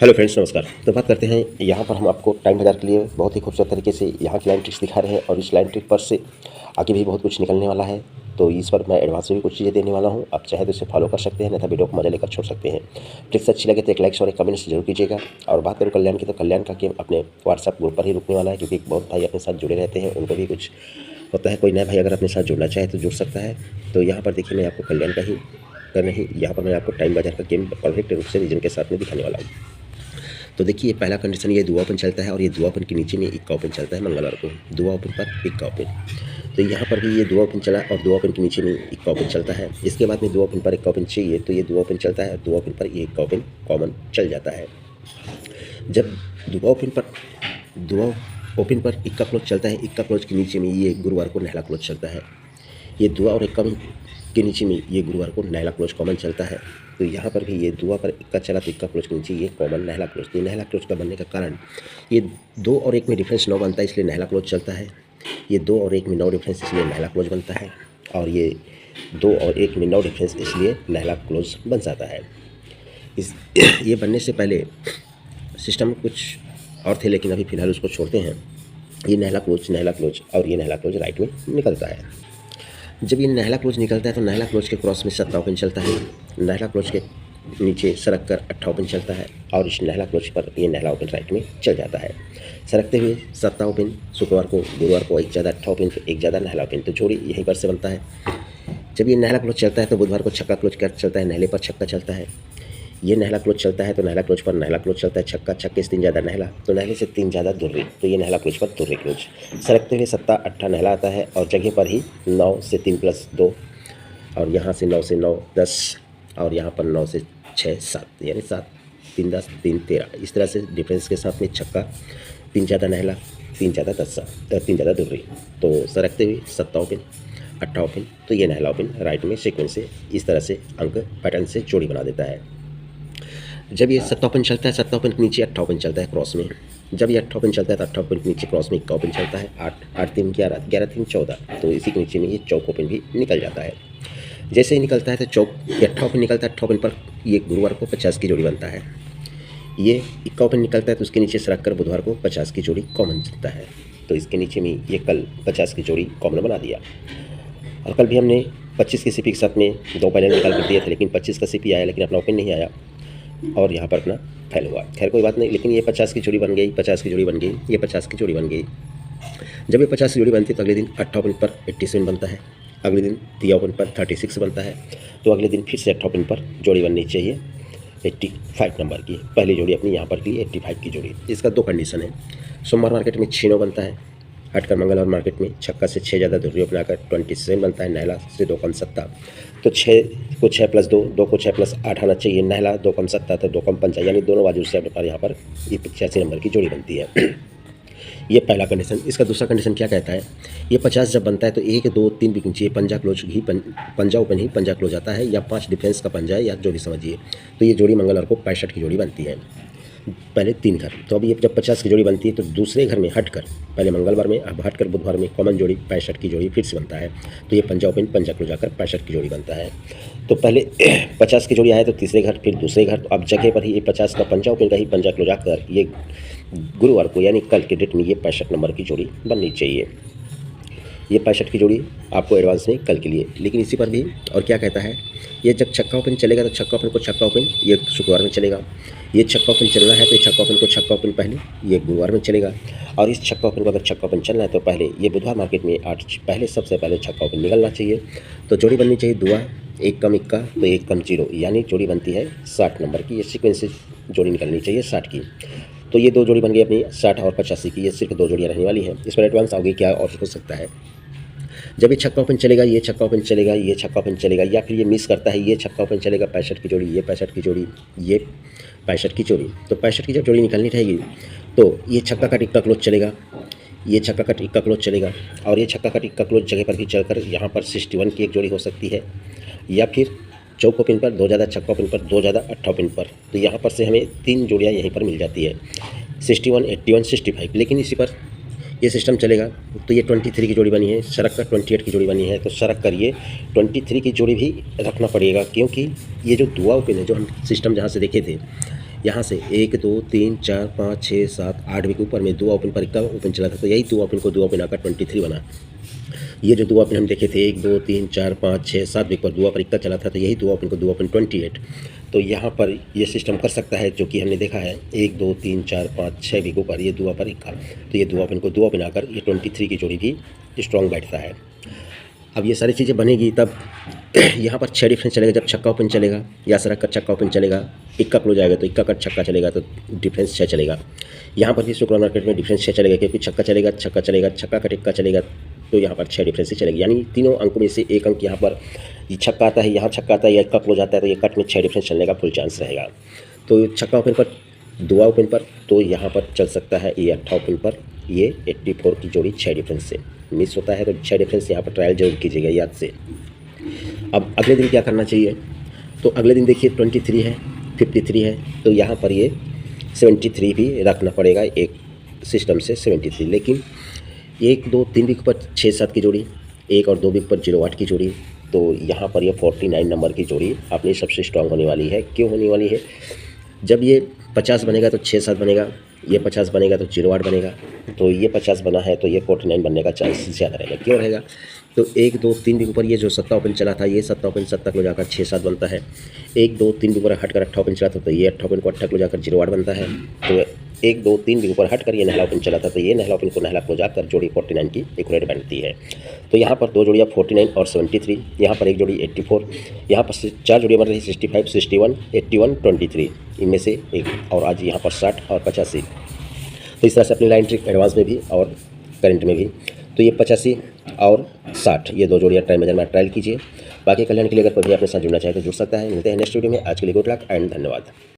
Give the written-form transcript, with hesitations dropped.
Hello friends, नमस्कार। तो बात करते हैं, यहाँ पर हम आपको टाइम बाजार के लिए बहुत ही खूबसूरत तरीके से यहाँ की लाइन ट्रिक्स दिखा रहे हैं और इस लाइन ट्रिक पर से आगे भी बहुत कुछ निकलने वाला है। तो इस पर मैं एडवांस में भी कुछ चीज़ें देने वाला हूँ। आप चाहे तो इसे फॉलो कर सकते हैं, नहीं तो वीडियो को मजा लेकर छोड़ सकते हैं। ट्रिक्स अच्छी लगे तो एक लाइक्स और एक कमेंट्स जरूर कीजिएगा। और बात करूँ कल्याण की, तो कल्याण का गेम अपने व्हाट्सएप ग्रुप पर ही रुकने वाला है, क्योंकि बहुत भाई अपने साथ जुड़े रहते हैं, उनको भी कुछ होता है। कोई नया भाई अगर अपने साथ जुड़ना चाहे तो जुड़ सकता है। तो यहाँ पर देखिए, मैं आपको कल्याण का ही नहीं, यहाँ पर मैं आपको टाइम बाजार का गेम परफेक्ट रूप से रीजन के साथ में दिखाने वाला हूँ। तो देखिए, पहला कंडीशन ये दुआ ओपन चलता है और ये दुआ ओपन के नीचे में इक्का ओपन चलता है मंगलवार को। दुआ ओपन पर इक्का ओपन, तो यहाँ पर भी ये दुआ ओपन चला और दुआ ओपन के नीचे में इक्का ओपन चलता है। इसके बाद में दुआ ओपन पर इक्का ओपन चाहिए, तो ये दुआ ओपन चलता है, दुआ ओपन पर ये इक्का ओपन कॉमन चल जाता है। जब दुआ ओपन पर इक्का क्लोज चलता है, इक्का क्लोज के नीचे में ये गुरुवार को नहला क्लोज चलता है। ये दुआ और इक्का के नीचे में ये गुरुवार को नहला क्लोज कॉमन चलता है। तो यहाँ पर भी ये दुआ पर इक्का चला तो इक्का क्लोज के नीचे ये कॉमन नहला क्लोज। तो नहला क्लोज का बनने का कारण ये 2 और 1 में डिफरेंस 9 बनता है, इसलिए नहला क्लोज चलता है। ये 2 और 1 में 9 डिफरेंस, इसलिए नहला क्लोज बनता है। और ये 2 और 1 में 9 डिफरेंस, इसलिए नहला क्लोज बन जाता है। इस ये बनने से पहले सिस्टम कुछ और थे, लेकिन अभी फ़िलहाल उसको छोड़ते हैं। ये नहला क्लोज और ये नहला क्लोज राइट में निकलता है। जब ये नहला क्लोज निकलता है तो नहला क्लोज के क्रॉस में 7 ओपन चलता है, नहला क्लोज के नीचे सरक कर 8 ओपन चलता है और इस नहला क्लोज पर ये नहला ओपन राइट में चल जाता है। सरकते हुए 7 ओपन शुक्रवार को, गुरुवार को एक ज़्यादा 8 ओपन, तो एक ज़्यादा नहला ओपन, तो जोड़ी यहीं पर से बनता है। जब ये नहला क्लोज चलता है तो बुधवार को छक्का क्लोज कर चलता है, नहले पर छक्का चलता है। ये नहला क्लोज चलता है तो नहला क्लोज पर नहला क्लोज चलता है, छक्का, छक्के से 3 ज़्यादा नहला, तो नहले से 3 ज़्यादा दुर्री, तो ये नहला क्लोज पर दुर्री क्लोज। सरकते हुए 7 8 नहला आता है और जगह पर ही 9 से 3 प्लस 2, और यहाँ से 9 से 9 10, और यहाँ पर 9 से 6 7, यानी 7 3 10 3 13। इस तरह से डिफरेंस के साथ में छक्का, 3 ज़्यादा नहला, 3 ज़्यादा 10, 3 ज़्यादा दुर्री। तो सरकते हुए 7 ओपन 8 ओपन, तो ये नहला ओपन राइट में सीक्वेंस से इस तरह से अंक पैटर्न से जोड़ी बना देता है। जब ये 7 ओपन चलता है, 7 ओपन के नीचे 8 ओपन चलता है क्रॉस में। जब ये 8 ओपन चलता है तो 8 ओपन के नीचे क्रॉस में 1 ओपन चलता है, 8 8 3 11, 11 3 14, तो इसी के नीचे में ये चौक ओपन भी निकल जाता है। जैसे ही निकलता है तो चौक 8 ओपन निकलता है, 8 ओपन पर ये गुरुवार को 50 की जोड़ी बनता है। ये 1 ओपन निकलता है तो उसके नीचे सरक कर बुधवार को 50 की जोड़ी कॉमन चलता है। तो इसके नीचे में ये कल 50 की जोड़ी कॉमन बना दिया। और कल भी हमने 25 की सीपी के साथ में 2 पैनल निकाल कर दिए थे, लेकिन 25 का सीपी आया लेकिन अपना ओपन नहीं आया और यहाँ पर अपना फेल हुआ। खैर कोई बात नहीं, लेकिन ये 50 की जोड़ी बन गई, 50 की जोड़ी बन गई, ये 50 की जोड़ी बन गई। जब ये 50 की जोड़ी बनती है तो अगले दिन 8 ओपन पर 87 बनता है, अगले दिन 3 ओपन पर 36 बनता है, तो अगले दिन फिर से 8 ओपन पर जोड़ी बननी चाहिए 85 नंबर की। पहली जोड़ी अपनी यहाँ पर की 85 की जोड़ी। इसका 2 कंडीशन है। सोमवार मार्केट में 6 9 बनता है, हटकर मंगलवार मार्केट में छक्का से 6 ज़्यादा दुर्री बनाकर 27 बनता है, नहला से 2 कम 7, तो 6 को 6 प्लस 2, 2 को 6 प्लस 8 आना चाहिए, नहला 2 कम 7 तो 2 कम 5, यानी दोनों बाजू से अपने पास यहाँ पर ये 85 नंबर की जोड़ी बनती है। ये पहला कंडीशन। इसका दूसरा कंडीशन क्या कहता है, ये 50 जब बनता है तो 1 2 3 भी चाहिए, पंजा क्लोज ही पंजा ओपन ही पंजा क्लोज आता है, या 5 डिफेंस का पंजा है, या जो भी समझिए। तो ये जोड़ी मंगलवार को 65 की जोड़ी बनती है। पहले 3 घर, तो अभी जब 50 की जोड़ी बनती है तो दूसरे घर में हटकर, पहले मंगलवार में, अब हटकर बुधवार में कॉमन जोड़ी 65 की जोड़ी फिर से बनता है। तो ये पंजा ओपन पंजा क्लोज आकर 65 की जोड़ी बनता है। तो पहले 50 की जोड़ी आया तो तीसरे घर, फिर दूसरे घर, तो अब जगह पर ही ये 50 का पंजा ओपन का ही पंजा क्लोज आकर ये गुरुवार को, यानी कल के डेट में ये 65 नंबर की जोड़ी बननी चाहिए। ये 65 की जोड़ी आपको एडवांस में कल के लिए। लेकिन इसी पर भी और क्या कहता है, ये जब छक्का ओपन चलेगा तो छक्का ओपन को छक्का ओपन ये शुक्रवार में चलेगा, ये छक्का ओपन चलना है तो छक्का ओपन को छक्का ओपन पहले ये गुरुवार में चलेगा, और इस छक्का ओपन को अगर छक्का ओपन चलना है तो पहले ये बुधवार मार्केट में 8 पहले सबसे पहले छक्का ओपन निकलना चाहिए। तो जोड़ी बननी चाहिए दुआ 1 कम 1 का तो 1 कम 0, यानी जोड़ी बनती है 60 नंबर की। ये सीक्वेंस से जोड़ी निकलनी चाहिए 60 की। तो ये 2 जोड़ी बन गई अपनी 60 और 85 की, ये सिर्फ 2 जोड़ियाँ रहने वाली हैं। इस पर एडवांस आगे क्या और हो सकता है, जब ये छक्का ओपन चलेगा, ये छक्का ओपन चलेगा, ये छक्का ओपन चलेगा, या फिर ये मिस करता है, ये छक्का ओपन चलेगा 65 की जोड़ी, ये 65 की जोड़ी, ये 65 की जोड़ी। तो 65 की जब जोड़ी निकलनी रहेगी तो ये छक्का का टिक्का क्लोज चलेगा, ये छक्का का टिक्का क्लोज चलेगा, और ये छक्का का टिक्का क्लोज जगह पर भी चलकर यहाँ पर 61 की एक जोड़ी हो सकती है, या फिर चौक ओपन पर 2 ज़्यादा छक्का ओपन पर 2 ज़्यादा 8 ओपन पर। तो यहाँ पर से हमें 3 जोड़ियाँ यहीं पर मिल जाती है 61 81 65। लेकिन इसी पर ये सिस्टम चलेगा तो ये 23 की जोड़ी बनी है, सरक कर 28 की जोड़ी बनी है, तो सरक कर ये 23 की जोड़ी भी रखना पड़ेगा, क्योंकि ये जो दुआ ओपन है जो हम सिस्टम जहाँ से देखे थे, यहाँ से 1 2 3 4 5 6 7 8 विकेट ऊपर में 2 ओपन पर इक्का ओपन चला था, तो यही 2 ओपन को 2 ओपन आकर 23 बना। ये जो 2 ओपन हम देखे थे 1 2 3 4 5 6 7 विकेट पर 2 पर इक्का चला था, तो यही 2 ओपन को 2 ओपन 28। तो यहाँ पर ये सिस्टम कर सकता है, जो कि हमने देखा है 1 2 3 4 5 6 विकेट पर ये 2 पर इक्का, तो ये 2 ओपन को 2 ओपन आकर ये 23 की जोड़ी भी स्ट्रॉन्ग बैठता है। अब ये सारी चीज़ें बनेगी तब यहाँ पर 6 डिफरेंस चलेगा जब छक्का ओपन चलेगा, या सर का छक्का ओपन चलेगा, इक्का क्लोज आएगा तो इक्का का छक्का चलेगा तो डिफरेंस 6 चलेगा। यहाँ पर भी शुक्र मार्केट में डिफरेंस 6 चलेगा, क्योंकि छक्का चलेगा, छक्का चलेगा, छक्का का टिक्का चलेगा, तो यहाँ पर 6 डिफरेंस ही चलेगी। यानी तीनों अंकों में से एक अंक यहाँ पर ये छक्का आता है, यहाँ छक्का आता है, या इक्का क्लोज आता है, तो ये कट में 6 डिफरेंस चलने का फुल चांस रहेगा। तो छक्का ओपन पर, दुआ ओपन पर, तो यहाँ पर चल सकता है ये 8 ओपन पर ये 84 की जोड़ी 6 डिफरेंस से मिस होता है, तो 6 डिफरेंस यहाँ पर ट्रायल जरूर कीजिएगा याद से। अब अगले दिन क्या करना चाहिए, तो अगले दिन देखिए 23 है, 53 है, तो यहाँ पर ये 73 भी रखना पड़ेगा एक सिस्टम से 73। लेकिन 1 2 3 विकेट पर 6 7 की जोड़ी, 1 और 2 विकेट पर 08 की जोड़ी, तो यहाँ पर ये 49 नंबर की जोड़ी अपनी सबसे स्ट्रांग होने वाली है। क्यों होने वाली है, जब ये 50 बनेगा तो 6 7 बनेगा, ये 50 बनेगा तो 08 बनेगा, तो ये 50 बना है तो ये 49 बनने का चांस ज़्यादा रहेगा। क्यों रहेगा, तो 1 2 3 विकेट पर ये जो 7 ओपन चला था, ये 7 ओपन 7 को जाकर 6 7 बनता है। 1 2 3 विकेट पर हटकर 8 ओपन चला था, तो ये 8 ओपन को 8 को जाकर 08 बनता है। तो 1 2 3 विकेट पर हटकर ये नहला ओपन चला था, तो ये नहला ओपन को नहला को जाकर जोड़ी 49 की एक्यूरेट बनती है। तो यहाँ पर 2 जोड़ियाँ 49 और 73, यहाँ पर एक जोड़ी 84, यहाँ पर 4 जोड़ियाँ बन रही 65 61 81 23, इनमें से एक, और आज यहाँ पर 60 और 85। तो इस तरह से अपनी लाइन ट्रिक एडवांस में भी और करंट में भी, तो ये 85 और 60 ये 2 जोड़ियाँ टाइम मेजर में ट्रायल कीजिए। बाकी कल्याण के लिए अगर कोई भी अपने साथ जुड़ना चाहे तो जुड़ सकता है। मिलते हैं नेक्स्ट वीडियो में। आज के लिए गुड लक एंड धन्यवाद।